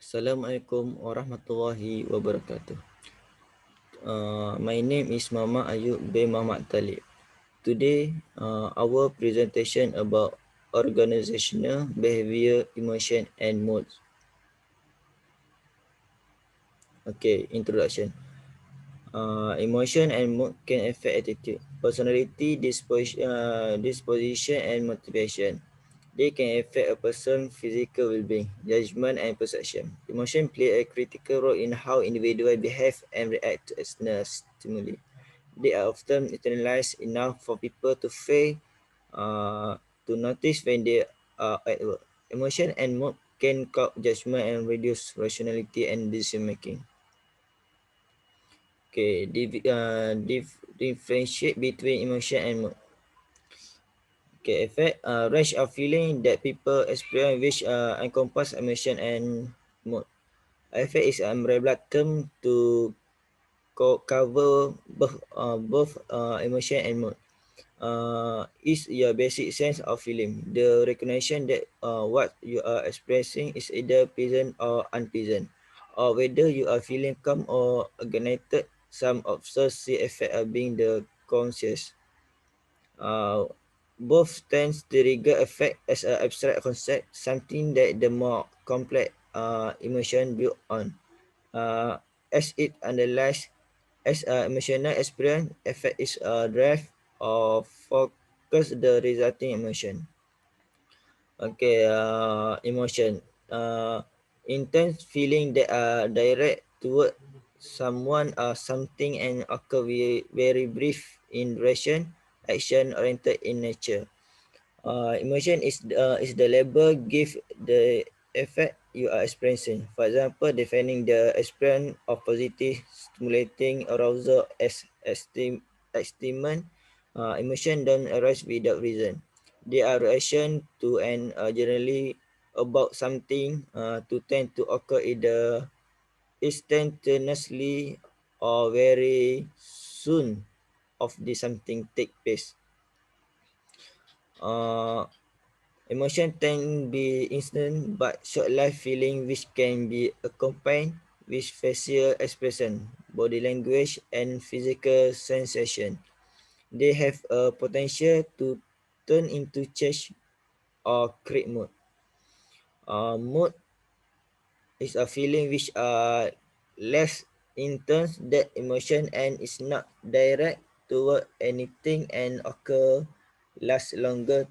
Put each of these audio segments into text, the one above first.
Assalamualaikum warahmatullahi wabarakatuh. My name is Mama Ayub bin Muhammad Talib. Today, our presentation about organizational behavior, emotion, and moods. Okay, introduction. Emotion and mood can affect attitude, personality, disposition, and motivation. They can affect a person's physical well-being, judgment, and perception. Emotion play a critical role in how individuals behave and react to external stimuli. They are often internalized enough for people to fail to notice when they are at work. Emotion and mood can cloud judgment and reduce rationality and decision making. Okay, differentiate between emotion and mood. Okay, effect range of feeling that people experience which encompass emotion and mood. Effect is a umbrella term to cover both emotion and mood. Is your basic sense of feeling. The recognition that what you are expressing is either pleasant or unpleasant, or whether you are feeling calm or agitated. Some observers see effect of being the conscious. Uh, Both tends to regard effect as an abstract concept, something that the more complex emotion built on. As it underlies as an emotional experience, effect is a drive or focus the resulting emotion. Okay, emotion. Intense feeling that are direct toward someone or something and occur very brief in duration, action oriented in nature. Emotion is the label give the effect you are experiencing. For example, defining the experience of positive stimulating arousal as excitement. Emotion don't arise without reason. They are reaction to and generally about something to tend to occur either instantaneously or very soon of the something take place. Uh, Emotion can be instant but short-lived feeling which can be accompanied with facial expression, body language, and physical sensation. They have a potential to turn into change or create mood. Mood is a feeling which are less intense than emotion and is not direct toward anything and occur last longer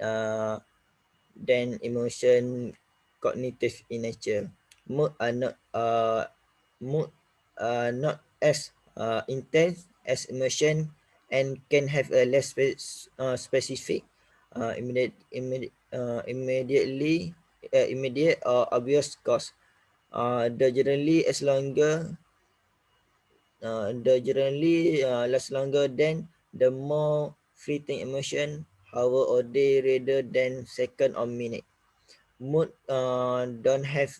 uh, than emotion cognitive in nature. Mood are not mood are not as intense as emotion and can have a less specific immediate or obvious cause. The generally last longer than the more fleeting emotion, hour or day rather than second or minute. Mood don't have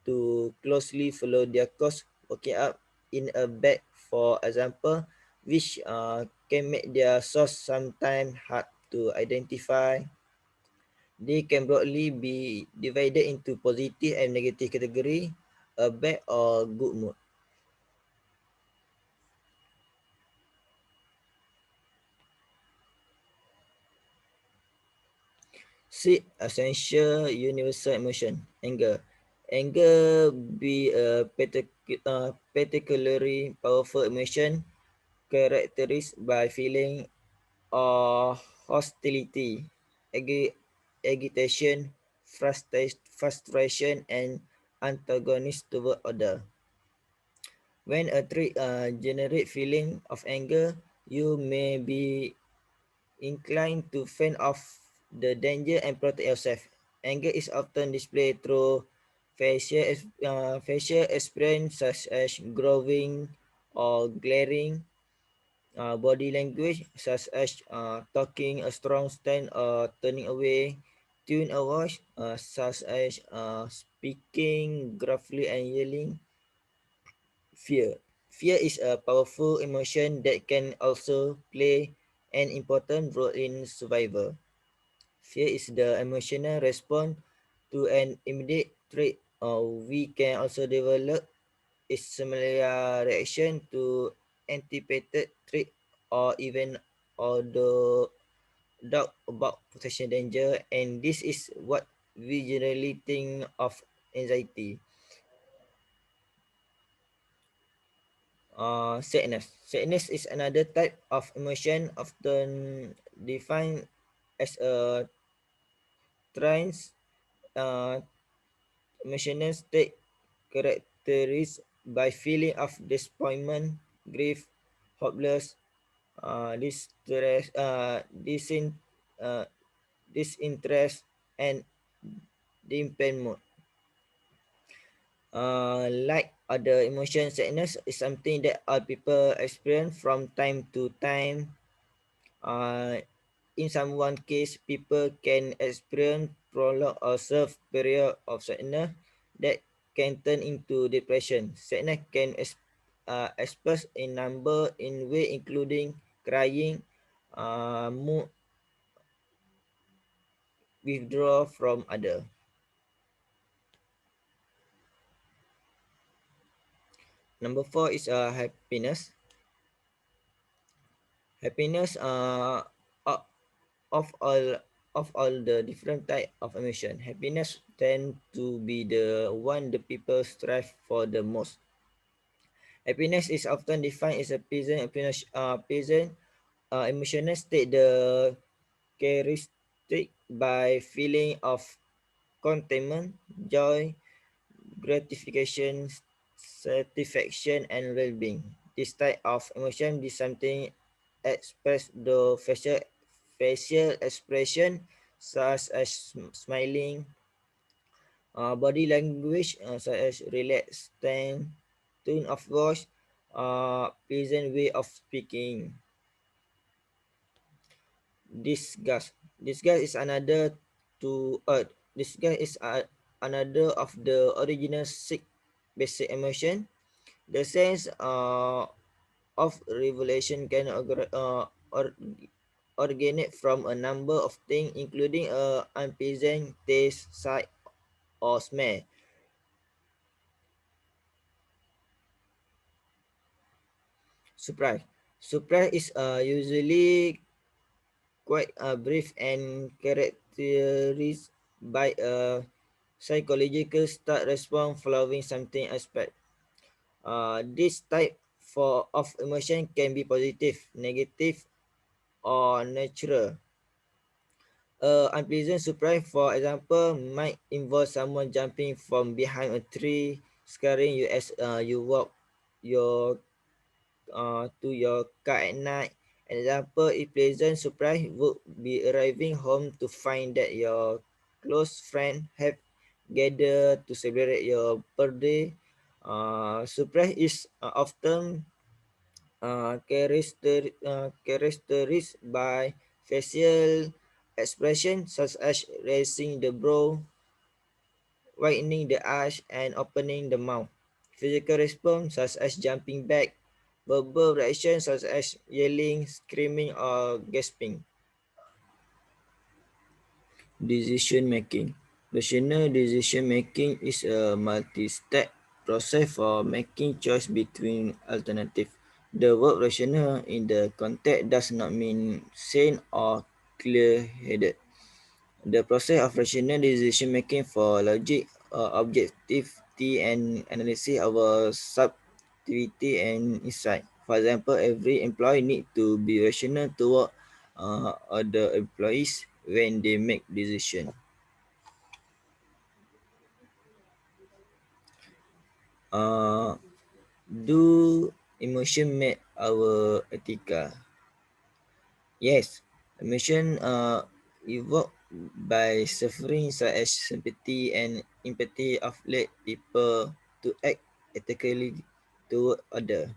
to closely follow their course working up in a bag, for example, which can make their source sometimes hard to identify. They can broadly be divided into positive and negative category, a bad or good mood. Six essential universal emotion. Anger. Anger be a particularly powerful emotion characterized by feeling of hostility, agitation, frustration, and antagonist toward other. When a trait generate feeling of anger, you may be inclined to fend off the danger and protect yourself. Anger is often displayed through facial expressions such as growling or glaring, body language such as talking a strong stand or turning away, tune a voice such as speaking gruffly and yelling. Fear. Fear is a powerful emotion that can also play an important role in survival. Fear is the emotional response to an immediate threat We can also develop a similar reaction to anticipated threat or even although doubt about potential danger, and this is what we generally think of anxiety. Sadness. Sadness is another type of emotion often defined as a trance uh, emotional state characterized by feeling of disappointment, grief, hopeless, distress, uh, disinterest, and dampened mood. Like other emotions, sadness is something that all people experience from time to time. Uh, in some one case, people can experience prolonged or severe period of sadness that can turn into depression. Sadness can express in number in way including crying, mood withdrawal from other. Number four is happiness. Happiness of of all of all the different type of emotion, happiness tend to be the one the people strive for the most. Happiness is often defined as a pleasant emotional state the characteristic by feeling of contentment, joy, gratification, satisfaction, and well-being. This type of emotion is something expressed through facial expression such as smiling, body language such as relaxed tone of voice, pleasant way of speaking. Disgust is another to disgust is another of the original six basic emotion. The sense of revelation can originate from a number of things, including a unpleasant taste, sight, or smell. Surprise. Surprise is usually quite brief and characterized by a psychological start response following something expect. This type of emotion can be positive, negative, or natural. Unpleasant surprise, for example, might involve someone jumping from behind a tree, scaring you as you walk your to your car at night. An example, a pleasant surprise would be arriving home to find that your close friend have gathered to celebrate your birthday. Surprise is often characterized by facial expression such as raising the brow, widening the eyes, and opening the mouth. Physical response such as jumping back, verbal reactions such as yelling, screaming, or gasping. Decision making. Rational decision making is a multi-step process for making choice between alternatives. The word rational in the context does not mean sane or clear-headed. The process of rational decision making for logic, objectivity, and analysis of a subjectivity and insight. For example, every employee need to be rational toward other employees when they make decision. Uh, do emotion make our ethical? Yes, emotion evoked by suffering such as sympathy and empathy of lead people to act ethically toward others.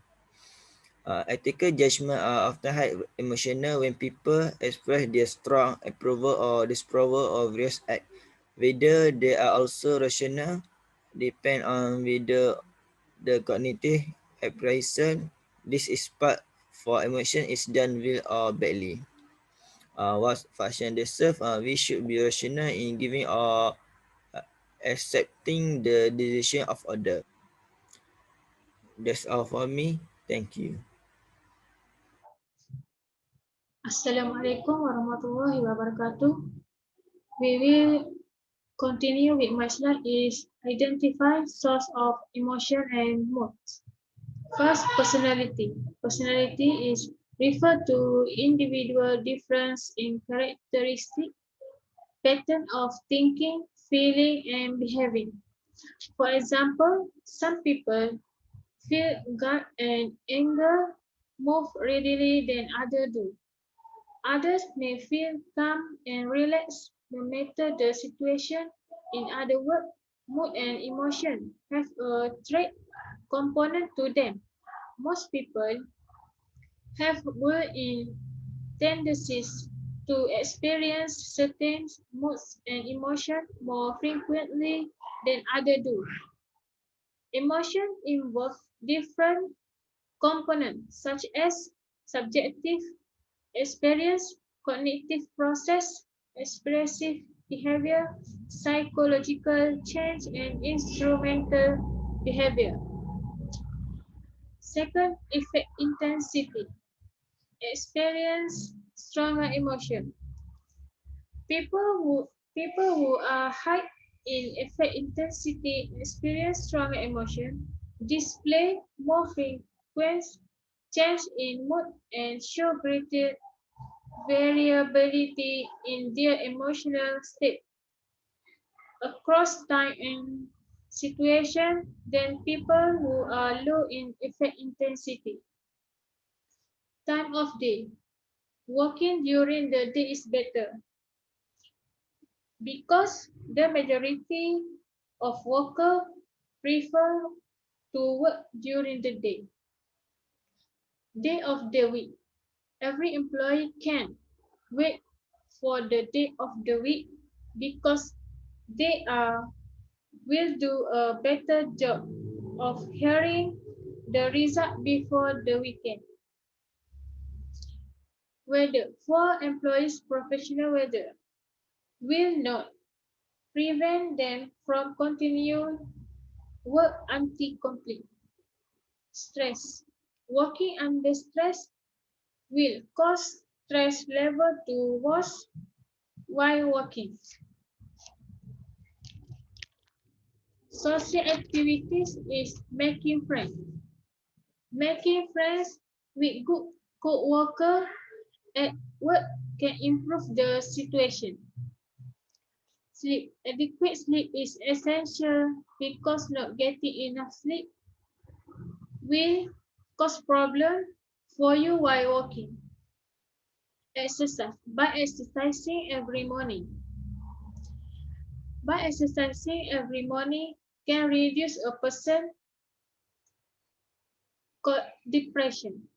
Ethical judgment are often high emotional when people express their strong approval or disapproval of various acts. Whether they are also rational depend on whether the cognitive appraisal this is part for emotion is done well or badly. What function they serve, we should be rational in giving our uh, accepting the decision of other. That's all for me. Thank you. Assalamualaikum warahmatullahi wabarakatuh. We will continue with my slide is identify source of emotion and moods. First, personality. Personality is refer to individual difference in characteristic, pattern of thinking, feeling, and behaving. For example, some people feel gut and anger more readily than others do. Others may feel calm and relaxed no matter the situation. In other words, mood and emotion have a trait component to them. Most people have built-in tendencies to experience certain moods and emotions more frequently than others do. Emotion involve different components such as subjective experience, cognitive process, expressive behavior, psychological change, and instrumental behavior. Second, effect intensity. Experience stronger emotion. People who are high in effect intensity experience stronger emotion, display more frequent change in mood, and show greater variability in their emotional state across time and situation than people who are low in effect intensity. Time of day. Working during the day is better because the majority of workers prefer to work during the day. Day of the week. Every employee can wait for the day of the week because they will do a better job of hearing the result before the weekend. Weather. For employees, professional weather will not prevent them from continuing work until complete. Stress. Working under stress will cause stress level to worse while working. Social activities is making friends. Making friends with good co-worker at work can improve the situation. Sleep. Adequate sleep is essential because not getting enough sleep will cause problem for you while working. Exercise. By exercising every morning. By exercising every morning can reduce a person depression.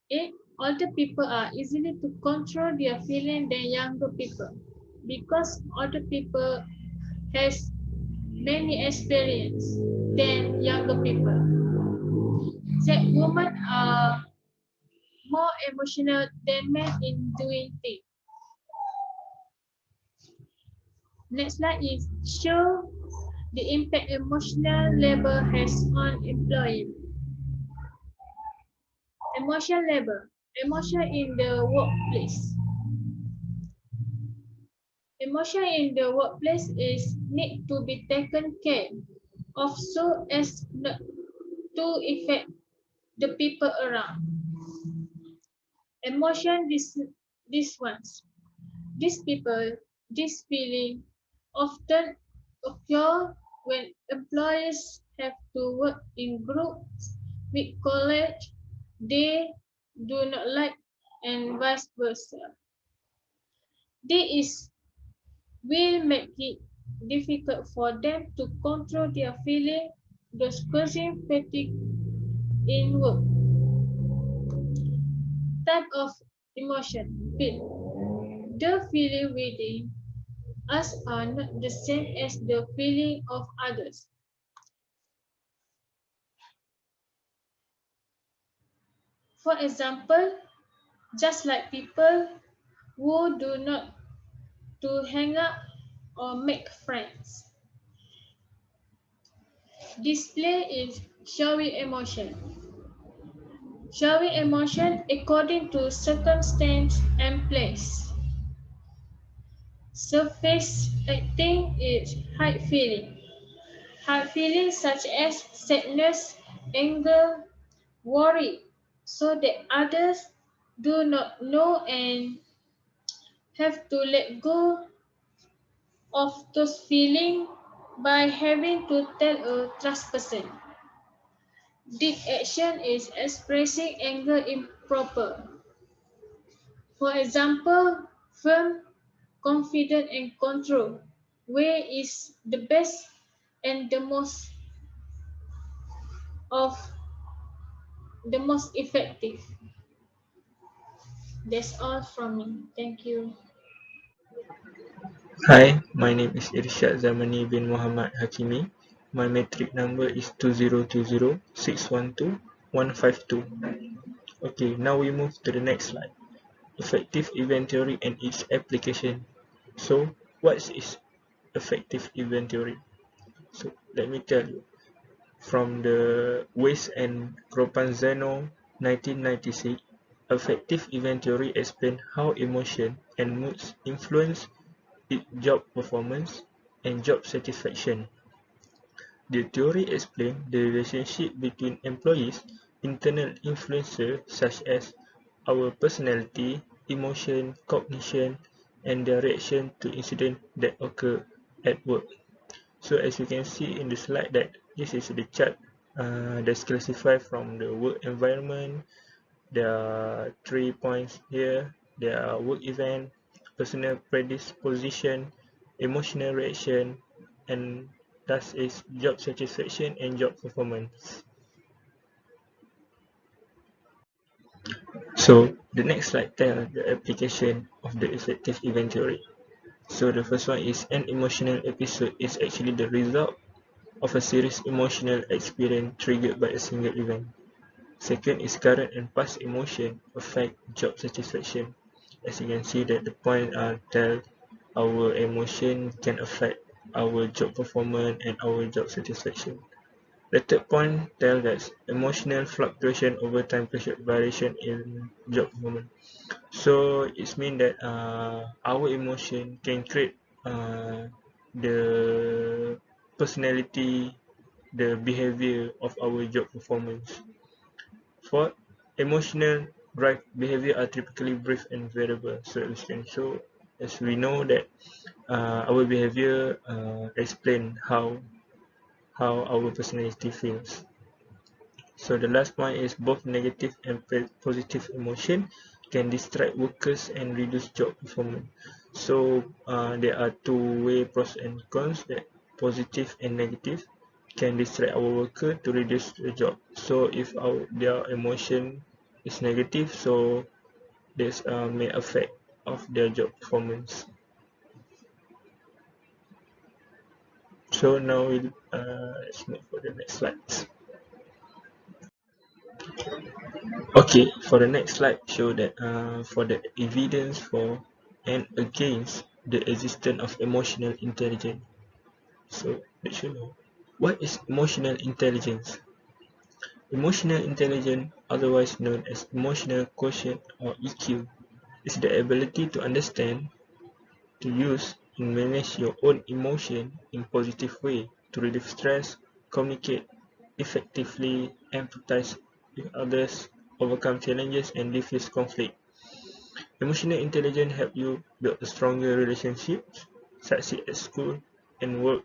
8. Older people are easily to control their feeling than younger people because older people has many experience than younger people. That women are more emotional than men in doing things. Next slide is show the impact emotional labor has on employee. Emotional labor. Emotion in the workplace. Emotion in the workplace is need to be taken care of so as not to affect the people around. Emotion this ones. These people, this feeling often occur when employees have to work in groups with colleagues they do not like and vice versa. This will make it difficult for them to control their feeling, thus causing fatigue in work. Type of emotion, feel. The feeling within us are not the same as the feeling of others. For example, just like people who do not to hang up or make friends. Display is showy emotion. Showy emotion according to circumstance and place. Surface acting is hide feeling. Hide feelings such as sadness, anger, worry, so that others do not know and have to let go of those feelings by having to tell a trust person. Deep action is expressing anger improper. For example, firm, confident and control. Way is the best and of the most effective. That's all from me. Thank you. Hi, my name is Irshad Zamani bin Muhammad Hakimi. My metric number is 2020612152. Okay, now we move to the next slide. Effective inventory and its application. So, what is effective inventory? So, let me tell you. From the Weiss and Cropanzano 1996, effective inventory explains how emotion and moods influence job performance and job satisfaction. The theory explains the relationship between employees' internal influences such as our personality, emotion, cognition, and their reaction to incidents that occur at work. So as you can see in the slide that this is the chart that's classified from the work environment. There are 3 points here. There are work event, personal predisposition, emotional reaction, and thus is job satisfaction and job performance. So the next slide tells the application of the effective inventory. So the first one is an emotional episode is actually the result of a series emotional experience triggered by a single event. Second is current and past emotion affect job satisfaction. As you can see that the point tell our emotion can affect our job performance and our job satisfaction. The third point tells that emotional fluctuation over time pressure variation in job performance. So it means that our emotion can create the personality, the behavior of our job performance. Fourth, emotional drive behavior are typically brief and variable. So we can show as we know that our behavior explain how our personality feels. So the last point is both negative and positive emotion can distract workers and reduce job performance. So there are two-way pros and cons that positive and negative can distract our worker to reduce the job. So if their emotion is negative, so this may affect of their job performance. So now let's move for the next slides. Okay, for the next slide, show that for the evidence for and against the existence of emotional intelligence. So let you know what is emotional intelligence. Emotional intelligence, otherwise known as emotional quotient or EQ, is the ability to understand, to use and manage your own emotion in positive way, to relieve stress, communicate effectively, empathize with others, overcome challenges, and diffuse conflict. Emotional intelligence helps you build a stronger relationships, succeed at school and work,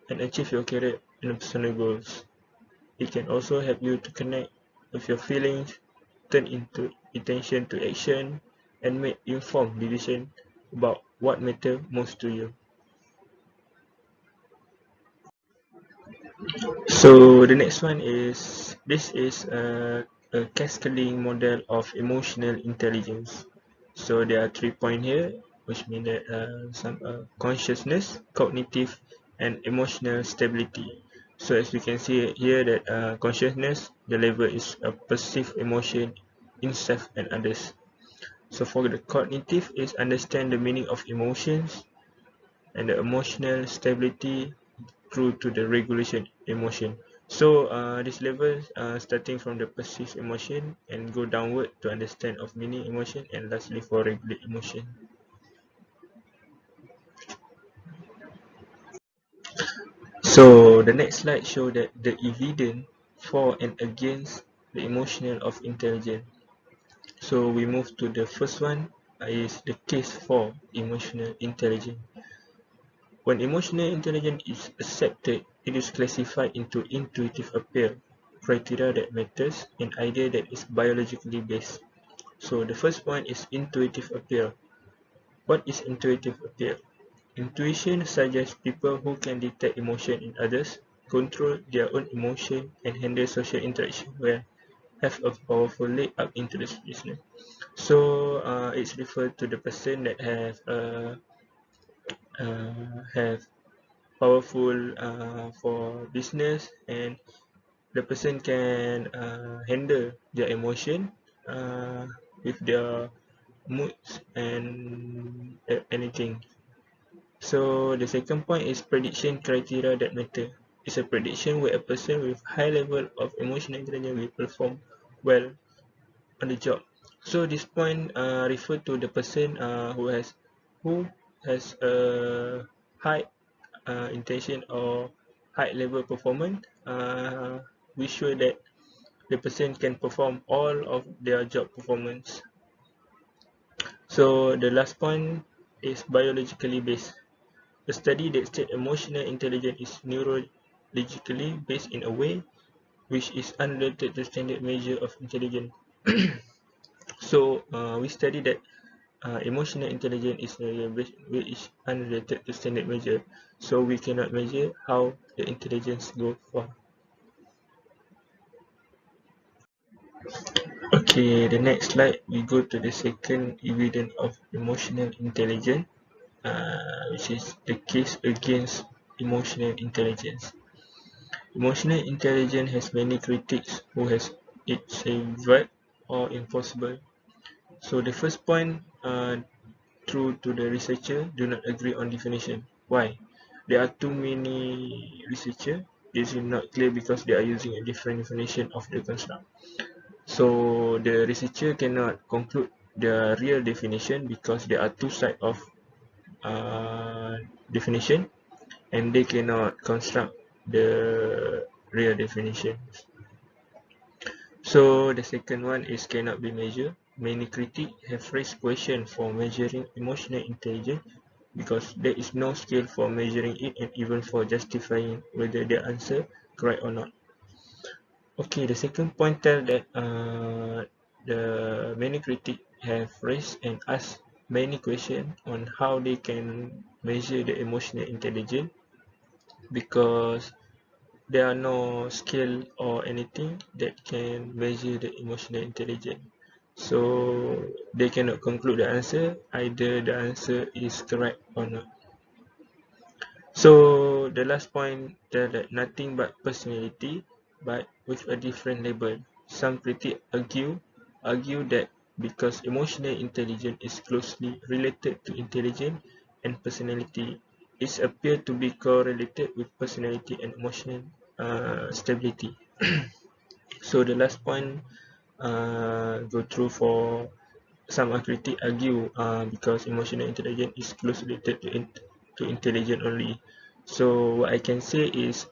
and achieve your career and personal goals. It can also help you to connect with your feelings, turn into intention to action, and make informed decisions about what matters most to you. So the next one is this is a cascading model of emotional intelligence. So there are 3 points here, which mean that some consciousness, cognitive, and emotional stability. So as we can see here that consciousness, the level is a perceived emotion in self and others. So for the cognitive is understand the meaning of emotions. and the emotional stability through to the regulation emotion. So this level starting from the perceived emotion and go downward to understand of meaning emotion and lastly for regulate emotion. So the next slide show that the evidence for and against the emotional of intelligence. So we move to the first one is the case for emotional intelligence. When emotional intelligence is accepted, it is classified into intuitive appeal, criteria that matters, and idea that is biologically based. So the first one is intuitive appeal. What is intuitive appeal? Intuition suggests people who can detect emotion in others, control their own emotion, and handle social interaction well have a powerful leg up into this business. So it's referred to the person that have powerful for business, and the person can handle their emotion uh, with their moods and anything. So the second point is prediction criteria that matter. It's a prediction where a person with high level of emotional intelligence will perform well on the job. So this point refer to the person who has a high intention or high level performance. We sure that the person can perform all of their job performance. So the last point is biologically based. A study that states emotional intelligence is neurologically based in a way which is unrelated to standard measure of intelligence. So we study that emotional intelligence is which is unrelated to standard measure. So we cannot measure how the intelligence go for. Okay, the next slide we go to the second evidence of emotional intelligence, which is the case against emotional intelligence. Emotional intelligence has many critics who has it say vague or impossible. So the first point, true to the researcher, do not agree on definition. Why? There are too many researchers. This is not clear because they are using a different definition of the construct. So the researcher cannot conclude the real definition because there are two sides of uh, definition, and they cannot construct the real definition. So the second one is cannot be measured. Many critics have raised questions for measuring emotional intelligence because there is no scale for measuring it and even for justifying whether the answer correct or not. Okay, the second point tell that the many critics have raised and asked many questions on how they can measure the emotional intelligence because there are no scale or anything that can measure the emotional intelligence. So they cannot conclude the answer, either the answer is correct or not. So the last point tell that nothing but personality, but with a different label. Some critics argue that because emotional intelligence is closely related to intelligence and personality, it appears to be correlated with personality and emotional stability. So the last point go through for some critics argue because emotional intelligence is closely related to intelligence only. So what I can say is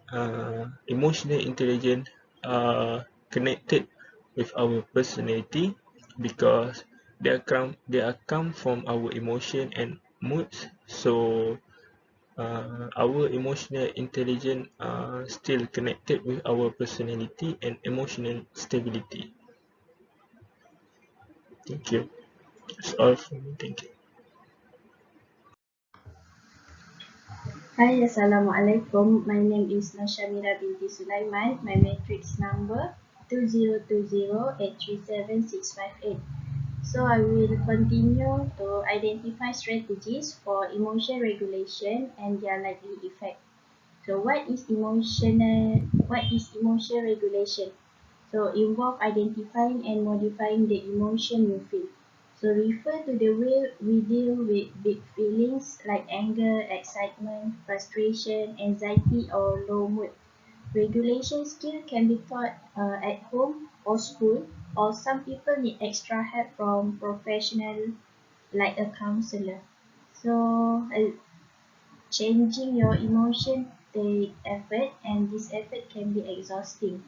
emotional intelligence are connected with our personality because they are come from our emotion and moods. So our emotional intelligence are still connected with our personality and emotional stability. Thank you. That's all from me. Thank you. Hi, Assalamualaikum. My name is Nashamira binti Sulaiman. My matrix number 2020837658. So I will continue to identify strategies for emotion regulation and their likely effect. So what is emotion regulation? So involve identifying and modifying the emotion you feel. So refer to the way we deal with big feelings like anger, excitement, frustration, anxiety, or low mood. Regulation skill can be taught at home or school, or some people need extra help from professional like a counselor. So changing your emotion take effort, and this effort can be exhausting.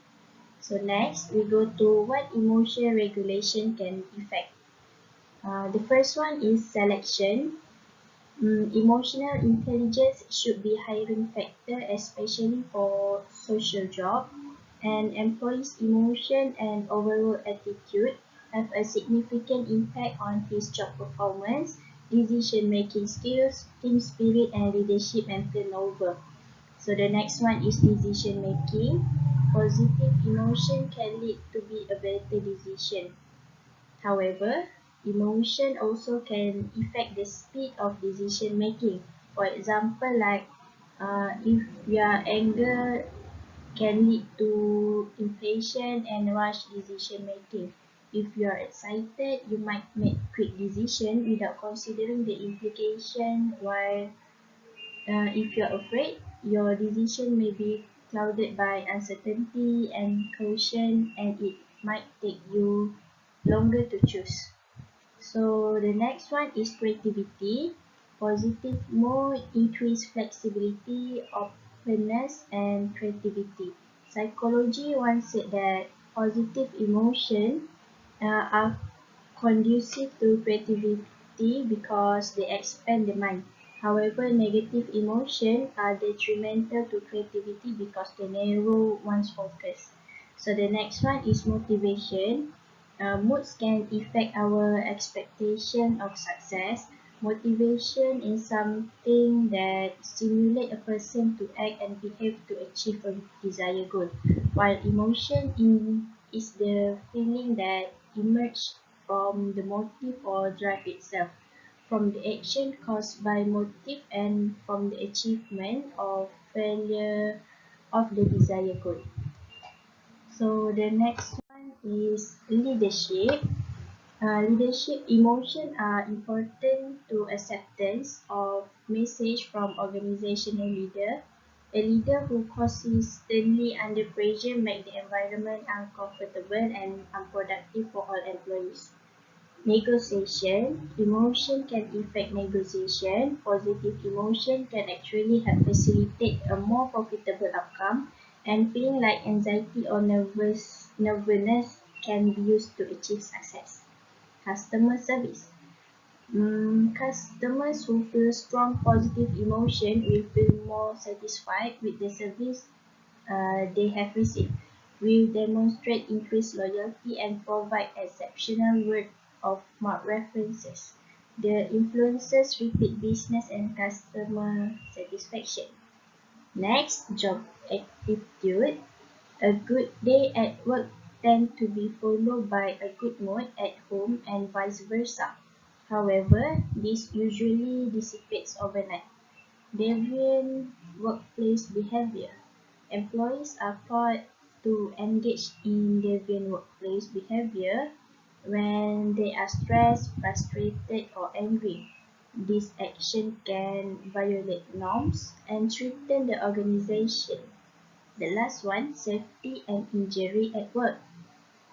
So next we go to what emotion regulation can affect. The first one is selection. Emotional intelligence should be hiring factor, especially for social job, and employees' emotion and overall attitude have a significant impact on his job performance, decision-making skills, team spirit, and leadership and turnover. So the next one is decision making. Positive emotion can lead to be a better decision. However, emotion also can affect the speed of decision making. For example, like if your anger can lead to impatient and rush decision making. If you are excited, you might make quick decision without considering the implication, while if you are afraid, your decision may be clouded by uncertainty and caution, and it might take you longer to choose. So the next one is creativity. Positive mood increase flexibility, openness, and creativity. Psychology once said that positive emotion are conducive to creativity because they expand the mind. However, negative emotions are detrimental to creativity because they narrow one's focus. So the next one is motivation. Moods can affect our expectation of success. Motivation is something that stimulates a person to act and behave to achieve a desired goal, while is the feeling that emerges from the motive or drive itself, from the action caused by motive, and from the achievement or failure of the desired goal. So the next one is leadership. Leadership emotion are important to acceptance of message from organizational leader. A leader who consistently under pressure make the environment uncomfortable and unproductive for all employees. Negotiation. Emotion can affect negotiation. Positive emotion can actually help facilitate a more profitable outcome, and feeling like anxiety or nervousness can be used to achieve success. Customer service. Customers who feel strong positive emotion will feel more satisfied with the service they have received, will demonstrate increased loyalty, and provide exceptional word of mouth references. The influences repeat business and customer satisfaction. Next, job attitude. A good day at work tends to be followed by a good mood at home and vice versa. However, this usually dissipates overnight. Deviant workplace behavior. Employees are taught to engage in deviant workplace behavior when they are stressed, frustrated, or angry. This action can violate norms and threaten the organization. The last one, safety and injury at work.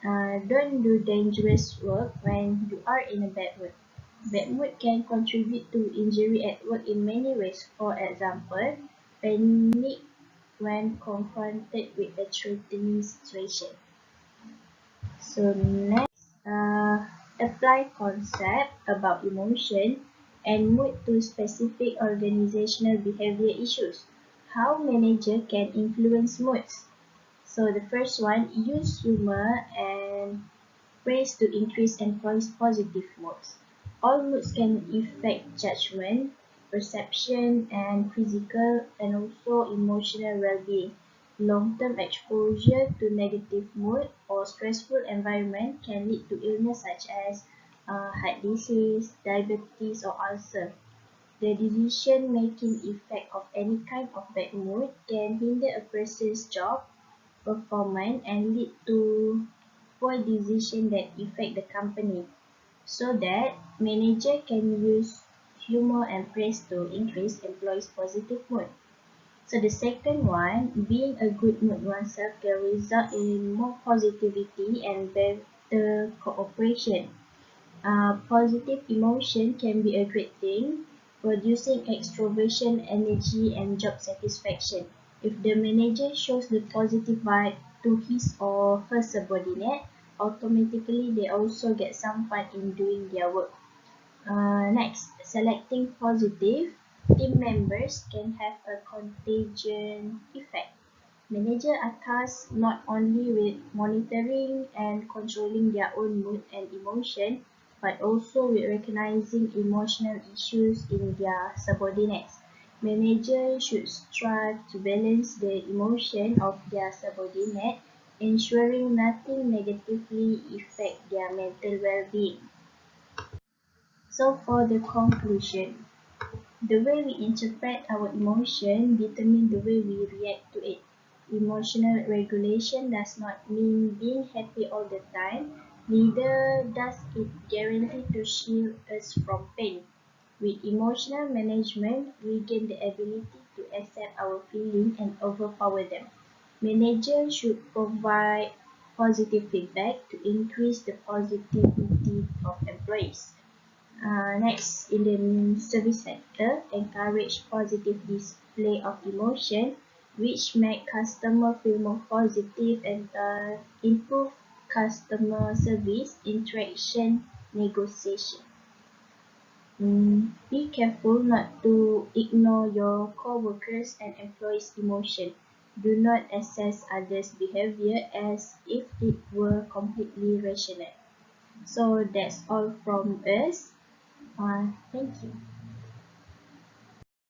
Don't do dangerous work when you are in a bad mood. Bad mood can contribute to injury at work in many ways. For example, panic when confronted with a threatening situation. So next, apply concept about emotion and mood to specific organizational behavior issues. How manager can influence moods. So the first one, use humor and praise to increase employees' positive moods. All moods can affect judgment, perception, and physical and also emotional well-being. Long-term exposure to negative mood or stressful environment can lead to illness such as heart disease, diabetes, or ulcer. The decision-making effect of any kind of bad mood can hinder a person's job performance and lead to poor decisions that affect the company. so that manager can use humor and praise to increase employees' positive mood. So the second one, being a good mood oneself can result in more positivity and better cooperation. Positive emotion can be a great thing, producing extroversion, energy, and job satisfaction. If the manager shows the positive vibe to his or her subordinate, automatically they also get some fun in doing their work. Next, selecting positive team members can have a contagion effect. Managers are tasked not only with monitoring and controlling their own mood and emotion, but also with recognizing emotional issues in their subordinates. Managers should strive to balance the emotion of their subordinate, ensuring nothing negatively affect their mental well-being. So for the conclusion, the way we interpret our emotion determines the way we react to it. Emotional regulation does not mean being happy all the time, neither does it guarantee to shield us from pain. With emotional management, we gain the ability to accept our feelings and overpower them. Managers should provide positive feedback to increase the positivity of employees. Next, in the service sector, encourage positive display of emotion, which make customer feel more positive and improve customer service interaction negotiation. Be careful not to ignore your co-workers and employees' emotion. Do not assess others' behavior as if it were completely rational. So that's all from us. Thank you.